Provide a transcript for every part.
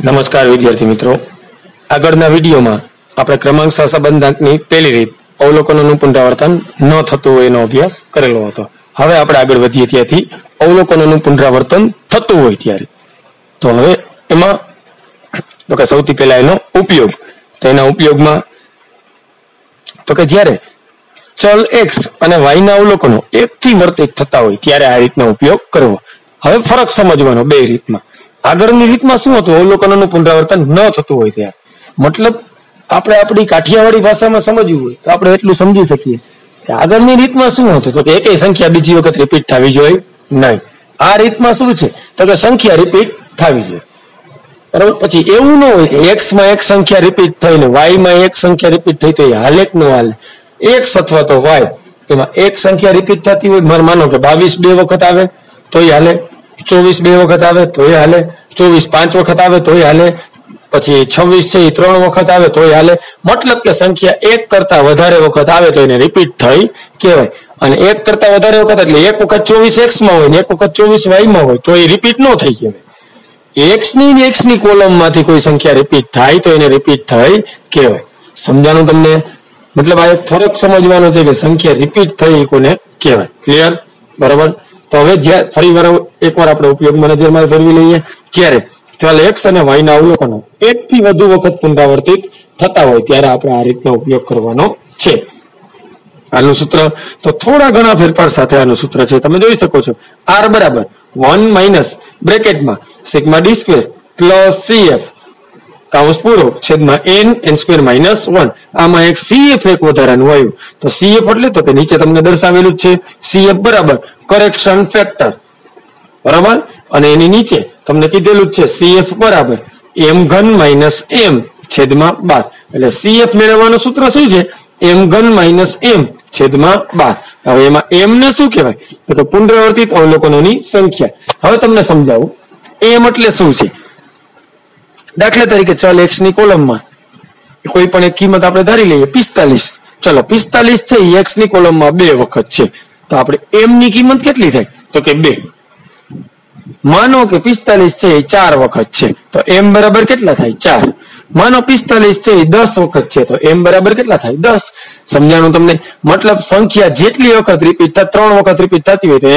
નમસ્કાર વિદ્યાર્થી મિત્રો, આગળના વિડીયોમાં આપણે ક્રમાંક સહસંબંધાંકની પહેલી રીત અવલોકનોનું પુનરાવર્તન ન થતું હોય એનો અભ્યાસ કરેલો હતો. હવે આપણે આગળ વધીએ ત્યાંથી અવલોકનોનું પુનરાવર્તન થતું હોય ત્યારે. તો હવે એમાં તો કે સૌથી પહેલા એનો ઉપયોગ, તો એના ઉપયોગમાં તો કે જ્યારે ચલ x અને y ના અવલોકનો એકથી વર્તિત થતા હોય ત્યારે આ રીતનો ઉપયોગ કરવો. હવે ફરક સમજવાનો બે રીતમાં. આગળની રીતમાં શું હતું, અવલોકનોનું પુનરાવર્તન ન થતું હોય ત્યારે, મતલબ આપણે આપણી કાઠિયાવાડી ભાષામાં સમજવું હોય તો આપણે એટલું સમજી શકીએ. આગળની રીતમાં શું હતું તો કે એકેય સંખ્યા બીજી વખત રિપીટ થવી જોઈએ નહીં. આ રીતમાં શું છે તો કે સંખ્યા રિપીટ થવી જોઈએ, બરાબર. પછી એવું ન હોય કે એક્સ માં એક સંખ્યા રિપીટ થઈ ને વાય માં એક સંખ્યા રિપીટ થઈ તો એ હાલે કે ન હાલે. એક્સ અથવા તો વાય એમાં એક સંખ્યા રિપીટ થતી હોય, માનો કે 22 બે વખત આવે તોય હાલે, 24 બે વખત આવે તોય હાલે, 24 5 વખત આવે તોય હાલે, પછી 26 છે એ 3 વખત આવે તોય હાલે. મતલબ કે સંખ્યા એક કરતા વધારે વખત આવે તો એને રિપીટ થઈ કહેવાય. અને એક કરતા વધારે વખત એટલે એક વખત 24 એક્સ માં હોય ને એક વખત 24 વાય માં હોય તો એ રિપીટ ન થઈ કહેવાય. એક્સ ની કોલમ માંથી કોઈ સંખ્યા રિપીટ થાય તો એને રિપીટ થઈ કહેવાય. સમજાણું તમને? મતલબ આ એક ફરક સમજવાનો છે કે સંખ્યા રિપીટ થઈ કોને કહેવાય. ક્લિયર? બરાબર. તો હવે જ્યાં ફરી વાર એકવાર આપણે ઉપયોગમાં નજરમાં ફેરવી લઈએ, જ્યારે ચલ x અને y ના અવલોકનો એકથી વધુ વખત પુનરાવર્તિત થતા હોય ત્યારે આપણે આ રીતનો ઉપયોગ કરવાનો છે. આનું સૂત્ર તો થોડા ઘણા ફેરફાર સાથે આનું સૂત્ર છે, તમે જોઈ શકો છો. r બરાબર 1 માઇનસ બ્રેકેટમાં sigma d square plus cf કાઉન્સ પૂરો છેદમાં n સ્ક્વેર માઇનસ 1. આમાં એક cf એક વધારાનું આવ્યું. તો cf એટલે તો કે નીચે તમને દર્શાવેલું જ છે, cf બરાબર કરેક્શન ફેક્ટર, બરાબર. અને એની નીચે તમને કીધેલું જ છે cf બરાબર m ઘન માઇનસ m છેદમાં 12. એટલે cf મેળવવાનું સૂત્ર શું છે? m ઘન માઇનસ m છેદમાં 12. હવે એમાં m ને શું કહેવાય તો કે પુનરાવર્તિત અવલોકનોની સંખ્યા. હવે તમને સમજાવું m એટલે શું છે. દાખલા તરીકે ચલ x ની કોલમમાં કોઈ પણ એક કિંમત આપણે ધારી લઈએ 45. ચલો 45 છે એ x ની કોલમમાં 2 વખત છે, તો આપણે m ની કિંમત કેટલી થાય તો કે 2. માનો કે 45 છે એ 4 વખત છે તો m બરાબર કેટલા થાય? 4. માનો 45 છે એ 10 વખત છે તો m બરાબર કેટલા થાય? 10. સમજાણું તમને? મતલબ સંખ્યા જેટલી વખત રિપીટ થાય, 3 વખત રિપીટ થતી હોય તો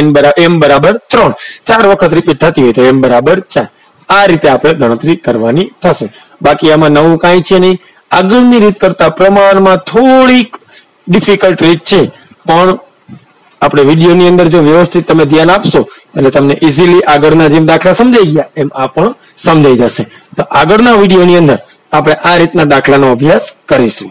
m બરાબર 3, 4 વખત રિપીટ થતી હોય તો m બરાબર 4. આ રીતે આપણે ગણતરી કરવાની થશે. બાકી આમાં નવું કાંઈ છે નહીં. આગળની રીત કરતા પ્રમાણમાં થોડીક ડિફિકલ્ટ રીત છે, પણ આપણે વિડીયોની અંદર જો વ્યવસ્થિત તમે ધ્યાન આપશો એટલે તમને ઇઝીલી આગળના જેમ દાખલા સમજાઈ ગયા એમ આ પણ સમજાઈ જશે. તો આગળના વિડીયોની અંદર આપણે આ રીતના દાખલાનો અભ્યાસ કરીશું.